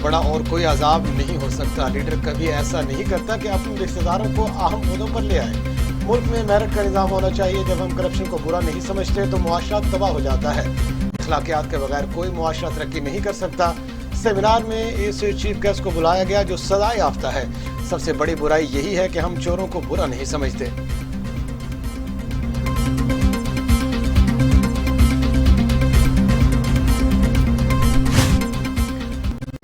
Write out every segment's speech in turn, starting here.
बड़ा और कोई अजाब नहीं हो सकता। लीडर कभी ऐसा नहीं करता कि अपने रिश्तेदारों को अहम ओहदों पर ले आए। मुल्क में मेरिट का निज़ाम होना चाहिए। जब हम करप्शन को बुरा नहीं समझते तो मुआशरा तबाह हो जाता है। अखलाकियात के बगैर कोई मुआशरा तरक्की नहीं कर सकता। सेमिनार में इस चीफ गेस्ट को बुलाया गया जो सजा याफ्ता है। सबसे बड़ी बुराई यही है कि हम चोरों को बुरा नहीं समझते।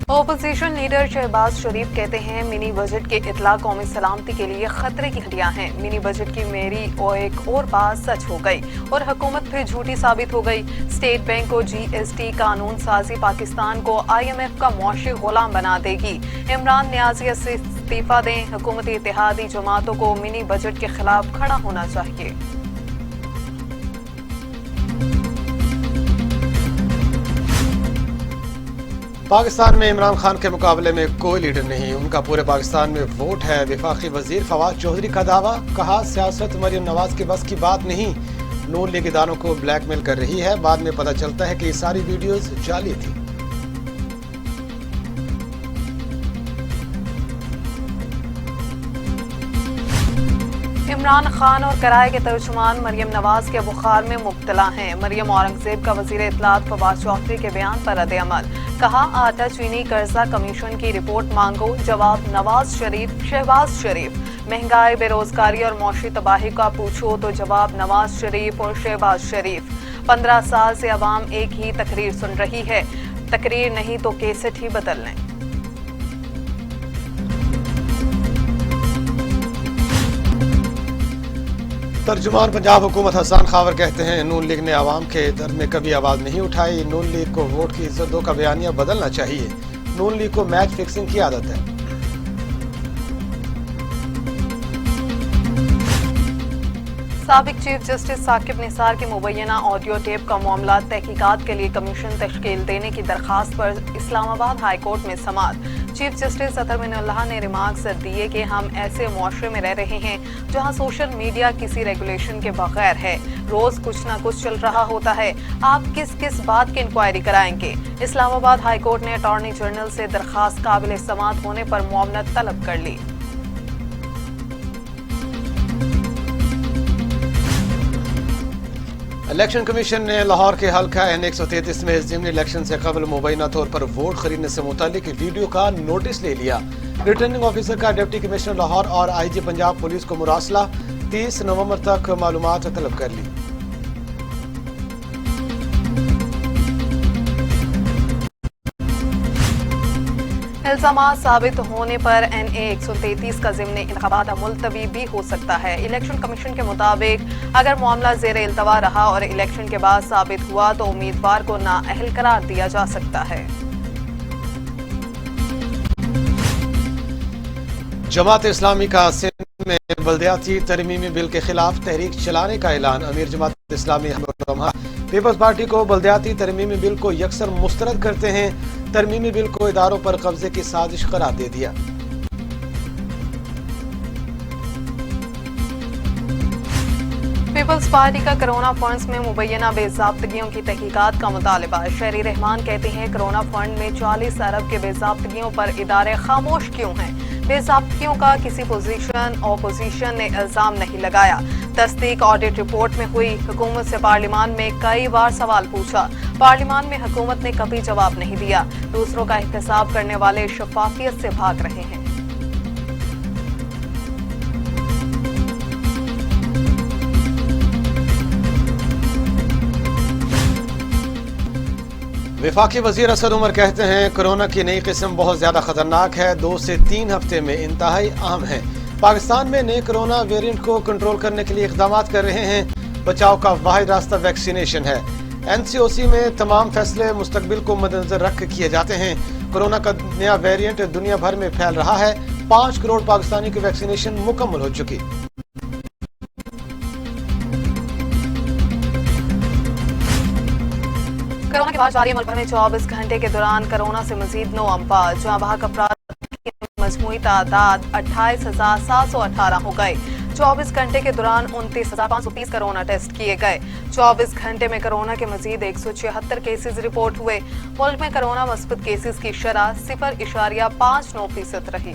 ओपोजिशन लीडर शहबाज शरीफ कहते हैं मिनी बजट के इतला कौमी सलामती के लिए खतरे की घंटियां हैं। मिनी बजट की मेरी और एक और बात सच हो गई और हुकूमत फिर झूठी साबित हो गई। स्टेट बैंक को GST कानून साजी पाकिस्तान को IMF का मुआशी गुलाम बना देगी। इमरान न्याजी से इस्तीफा दें। हुकूमती इत्तेहादी जमातों को मिनी बजट के खिलाफ खड़ा होना चाहिए। पाकिस्तान में इमरान खान के मुकाबले में कोई लीडर नहीं। उनका पूरे पाकिस्तान में वोट है। वफाकी वजीर फवाद चौधरी का दावा। कहा सियासत मरियम नवाज के बस की बात नहीं। नून लीग इदारों को ब्लैकमेल कर रही है। बाद में पता चलता है कि ये सारी वीडियोस जाली थी। इमरान खान और कराए के तर्जुमान मरियम नवाज के बुखार में मुब्तला हैं। मरियम औरंगजेब का वजीर इत्तलात फवाद चौधरी के बयान पर रद्द-ए-अमल। कहा आटा चीनी कर्जा कमीशन की रिपोर्ट मांगो। जवाब शहबाज शरीफ। महंगाई बेरोजगारी और मौशी तबाही का पूछो तो जवाब नवाज शरीफ और शहबाज शरीफ। 15 साल से अवाम एक ही तकरीर सुन रही है। तकरीर नहीं तो केसेट ही बदल लें। तर्जुमान पंजाब हुकूमत हसन खावर कहते हैं नून लीग ने आवाम के दर्द में कभी आवाज नहीं उठाई। नून लीग को वोट की इज्जत दो का बयानिया बदलना चाहिए। नून लीग को मैच फिक्सिंग की आदत है। साबिक चीफ जस्टिस साकिब निसार की मुबैना ऑडियो टेप का मामला तहकीकात के लिए कमीशन तश्कील देने की दरखास्त पर इस्लामाबाद हाई कोर्ट में समाअत। चीफ जस्टिस अतर मिनल्लाह ने रिमार्क्स दिए कि हम ऐसे मुआशरे में रह रहे हैं जहां सोशल मीडिया किसी रेगुलेशन के बगैर है। रोज कुछ ना कुछ चल रहा होता है। आप किस किस बात की इंक्वायरी कराएंगे। इस्लामाबाद हाई कोर्ट ने अटॉर्नी जनरल से दरखास्त काबिल समाअत होने पर मुआवनत तलब कर ली। इलेक्शन कमीशन ने लाहौर के हल्का N133 में ज़िमनी इलेक्शन से कबल मुबैना तौर पर वोट खरीदने से मुतालिक वीडियो का नोटिस ले लिया। रिटर्निंग ऑफिसर का डिप्टी कमिश्नर लाहौर और IG पंजाब पुलिस को मुरासला। 30 नवंबर तक मालूमात तलब कर ली। इल्जामात साबित होने पर NA-133 का ज़िमनी इंतखाबात मुलतवी भी हो सकता है। इलेक्शन कमीशन के मुताबिक अगर मामला ज़ेर इल्तवा रहा और इलेक्शन के बाद साबित हुआ तो उम्मीदवार को नाअहल करार दिया जा सकता है। जमात इस्लामी का सिंध में बल्दियाती तरमीमी बिल के खिलाफ तहरीक चलाने का ऐलान। अमीर जमात इस्लामी पीपल्स पार्टी को बल्दियाती तरमीमी बिल को यकसर मुस्तरद करते हैं। तरमीमी बिल को इदारों पर कब्जे की साजिश करार दे दिया। पीपल्स पार्टी का कोरोना फंड्स में मुबैना बेज़ाब्तगियों की तहकीकात का मुतालबा। शहरी रहमान कहते हैं कोरोना फंड में 40 अरब के बेज़ाब्तगियों पर इदारे खामोश क्यों हैं। बेज़ाब्तगियों का किसी ऑपोजिशन ने इल्जाम नहीं लगाया। तस्दीक ऑडिट रिपोर्ट में हुई। हुकूमत से पार्लियामान में कई बार सवाल पूछा। पार्लियामान में हुकूमत ने कभी जवाब नहीं दिया। दूसरों का एहतसाब करने वाले शफाफियत से भाग रहे हैं। वफाकी वजीर असद उमर कहते हैं कोरोना की नई किस्म बहुत ज्यादा खतरनाक है। 2 से 3 हफ्ते में इंतहाई अहम है। पाकिस्तान में नए कोरोना वेरिएंट को कंट्रोल करने के लिए इकदाम कर रहे हैं। बचाव का वाहिद रास्ता वैक्सीनेशन है। NCOC में तमाम फैसले मुस्तकबिल को मद्देनजर रख किए जाते हैं। कोरोना का नया वेरिएंट दुनिया भर में फैल रहा है। 5 करोड़ पाकिस्तानी की वैक्सीनेशन मुकम्मल हो चुकी। कोरोना के बाद जारी मुल्क भर में 24 घंटे के दौरान कोरोना से मजीद 9 अमवात। जहां वहां अफराद की मजमूई तादाद 28,718 हो गए। 24 घंटे के दौरान 29,530 कोरोना टेस्ट किए गए। 24 घंटे में कोरोना के मजीद 176 केसेस रिपोर्ट हुए। मुल्क में कोरोना मस्बत केसेस की शरह 0.59% रही।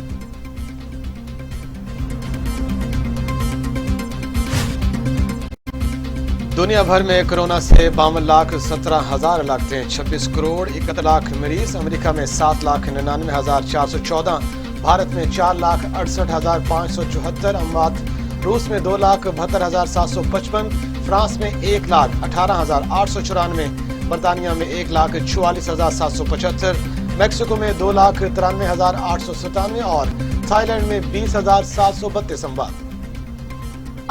दुनिया भर में कोरोना से 52,17,000 लागते, 26 करोड़ 71 लाख मरीज। अमेरिका में 7,99,414, भारत में 4,68,574 अमवात, रूस में 2,72,755, फ्रांस में 1,18,894, बरतानिया में 1,44,775, मैक्सिको में 2,93,897 और थाईलैंड में 20,732 अमवात।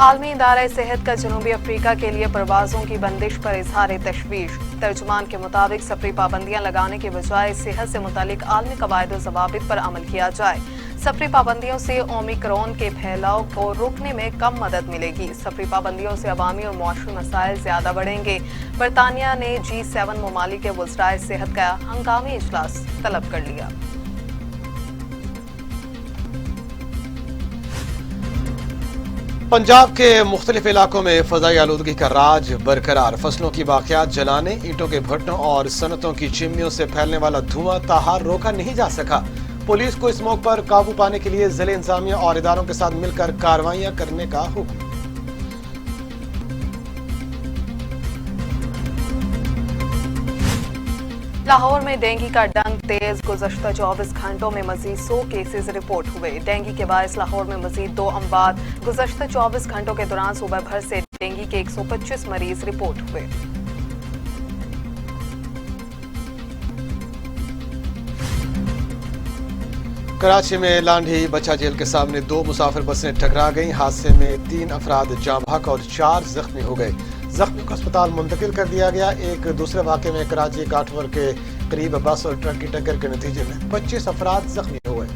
आलमी इदारा सेहत का जनूबी अफ्रीका के लिए परवाजों की बंदिश पर इजहार तशवीश। तर्जुमान के मुताबिक सफरी पाबंदियां लगाने के बजाय सेहत से मुतालिक आलमी कवायद ज़वाबित पर अमल किया जाए। सफरी पाबंदियों से ओमिक्रॉन के फैलाव को रोकने में कम मदद मिलेगी। सफरी पाबंदियों से अवामी और मुआशरी मसाइल ज्यादा बढ़ेंगे। बरतानिया ने G7 ममालिक के वज़राए सेहत का हंगामी इजलास तलब कर लिया। पंजाब के मुख्तलिफ इलाकों में फजाई आलूदगी का राज बरकरार। फसलों की बाकियात जलाने, ईंटों के भट्टों और सनतों की चिमनियों से फैलने वाला धुआं ताहार रोका नहीं जा सका। पुलिस को स्मोक पर काबू पाने के लिए जिले इंतजामिया और इदारों के साथ मिलकर कार्रवाइयां करने का हुक्म। लाहौर में डेंगू का डंक तेज। गुज़श्ता 24 घंटों में मजीद 100 केसेस रिपोर्ट हुए। डेंगू के बायस लाहौर में मजीद 2 अमवात। गुज़श्ता 24 घंटों के दौरान सूबा भर से डेंगू के 125 मरीज रिपोर्ट हुए। कराची में लांढी बच्चा जेल के सामने 2 मुसाफिर बसें टकरा गईं। हादसे में 3 अफराद जाँ बहक और 4 जख्मी हो गए। जख्मी को अस्पताल मुंतकिल कर दिया गया। एक दूसरे वाक़े में कराची काठवर के करीब बस और ट्रक की टक्कर के नतीजे में 25 अफराद जख्मी हो गए।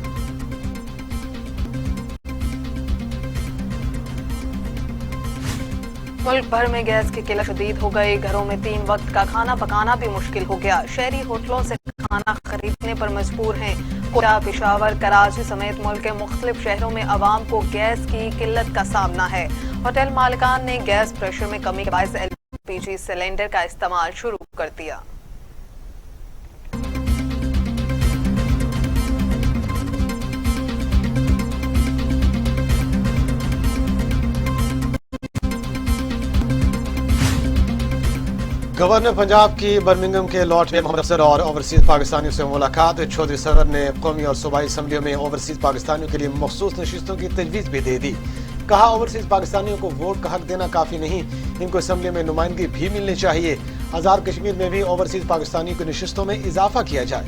मुल्क भर में गैस की किल्लत शदीद हो गई। घरों में 3 वक्त का खाना पकाना भी मुश्किल हो गया। शहरी होटलों से खाना खरीदने पर मजबूर हैं। कोटा, पेशावर, कराची समेत मुल्क के मुख्तलिफ शहरों में अवाम को गैस की किल्लत का सामना है। होटल मालिकान ने गैस प्रेशर में कमी के बायस LPG सिलेंडर का इस्तेमाल शुरू कर दिया। गवर्नर पंजाब की बर्मिंघम के लॉर्ड मेयर मोहम्मद अफसर और ओवरसीज पाकिस्तानियों से मुलाकात। चौधरी सदर ने कौमी और सूबाई असम्बलियों में ओवरसीज पाकिस्तानियों के लिए मखसूस नशिस्तों की तजवीज़ भी दे दी। कहा, ओवरसीज पाकिस्तानियों को वोट का हक देना काफ़ी नहीं, इनको असम्बली में नुमाइंदगी भी मिलनी चाहिए। आज़ाद कश्मीर में भी ओवरसीज पाकिस्तानियों की नशिस्तों में इजाफा किया जाए।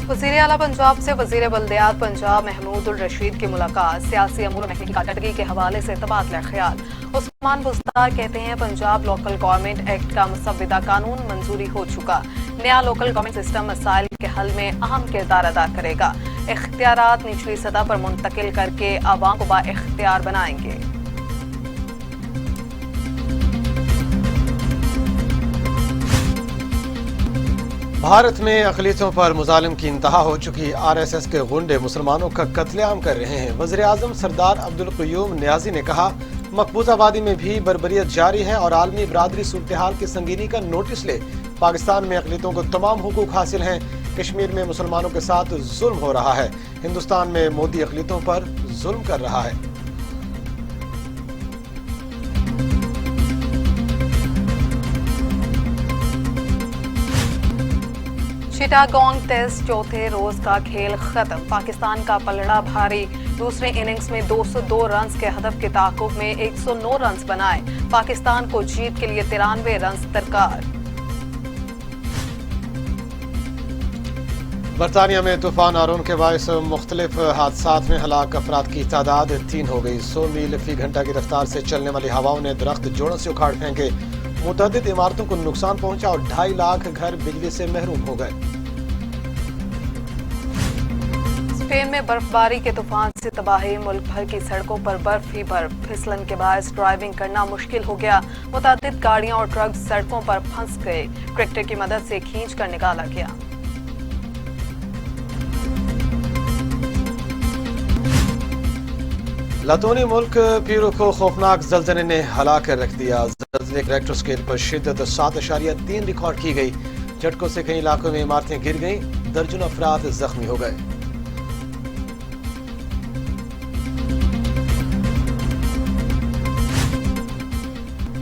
वज़ीर आला पंजाब से वज़ीर बल्दियात पंजाब महमूद उल रशीद की मुलाकात। सियासी अमूर महकमे की कारकर्दगी के हवाले से तबादला ख्याल। उस्मान बुज़दार कहते हैं, पंजाब लोकल गवर्नमेंट एक्ट का मुसव्विदा कानून मंजूरी हो चुका। नया लोकल गवर्नमेंट सिस्टम मसाइल के हल में अहम किरदार अदा करेगा। इख्तियारात निचली सतह पर मुंतकिल करके आवाम को बाइख्तियार बनाएंगे। भारत में अक़लियतों पर मुजालिम की इंतहा हो चुकी। RSS के गुंडे मुसलमानों का कत्लेआम कर रहे हैं। वज़ीर आज़म सरदार अब्दुल क़य्यूम नियाज़ी ने कहा, मकबूजा वादी में भी बर्बरियत जारी है और आलमी बरादरी सूरत हाल की संगीनी का नोटिस ले। पाकिस्तान में अक़लियतों को तमाम हुकूक हासिल हैं। कश्मीर में मुसलमानों के साथ जुल्म हो रहा है। हिंदुस्तान में मोदी अक़लियतों पर जुल्म कर रहा है। चिटागोंग टेस्ट चौथे रोज का खेल खत्म। पाकिस्तान का पलड़ा भारी। दूसरे इनिंग्स में 202 रन के हदफ के ताकुब में 109 रन बनाए। पाकिस्तान को जीत के लिए 93 रन दरकार। बरतानिया में तूफान आरून के बायस मुख्तलिफ हादसात में हलाक अफराद की तादाद 3 हो गई। 100 मील फी घंटा की रफ्तार से चलने वाली हवाओं ने दरख्त जोड़ों से उखाड़ फेंके। मुतअद्दिद इमारतों को नुकसान पहुंचा और 2.5 लाख घर बिजली से महरूम हो गए। स्पेन में बर्फबारी के तूफान से तबाही, मुल्क भर की सड़कों पर बर्फ ही बर्फ। फिसलन के बायस ड्राइविंग करना मुश्किल हो गया। मुतादिद गाड़ियां और ट्रक सड़कों पर फंस गए। ट्रैक्टर की मदद से खींचकर निकाला गया। लातूनी मुल्क पीरू को खौफनाक जल्जले ने हला कर रख दिया। जल्जले के रेक्टर स्केल पर शिद्दत 7.3 रिकॉर्ड की गई। झटकों से कई इलाकों में इमारतें गिर गईं, दर्जनों अफराद जख्मी हो गए।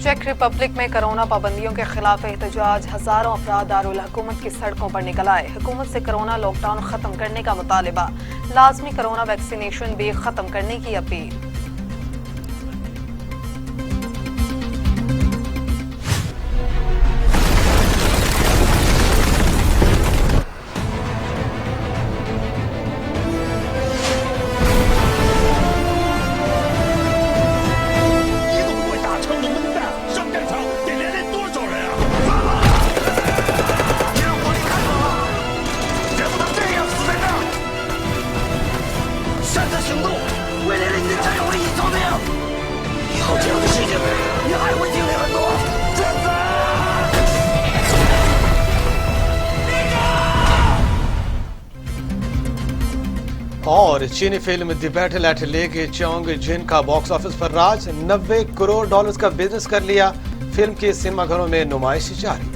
चेक रिपब्लिक में कोरोना पाबंदियों के खिलाफ एहतजाज, हजारों अफराद दारुल हुकूमत की सड़कों पर निकल आए। हुकूमत से कोरोना लॉकडाउन खत्म करने का मुतालिबा, लाजमी कोरोना वैक्सीनेशन भी खत्म करने की अपील। और चीनी film the battle at lake Changjin का बॉक्स ऑफिस पर राज, $90 करोड़ का बिजनेस कर लिया। फिल्म के सिनेमाघरों में नुमाइश जारी।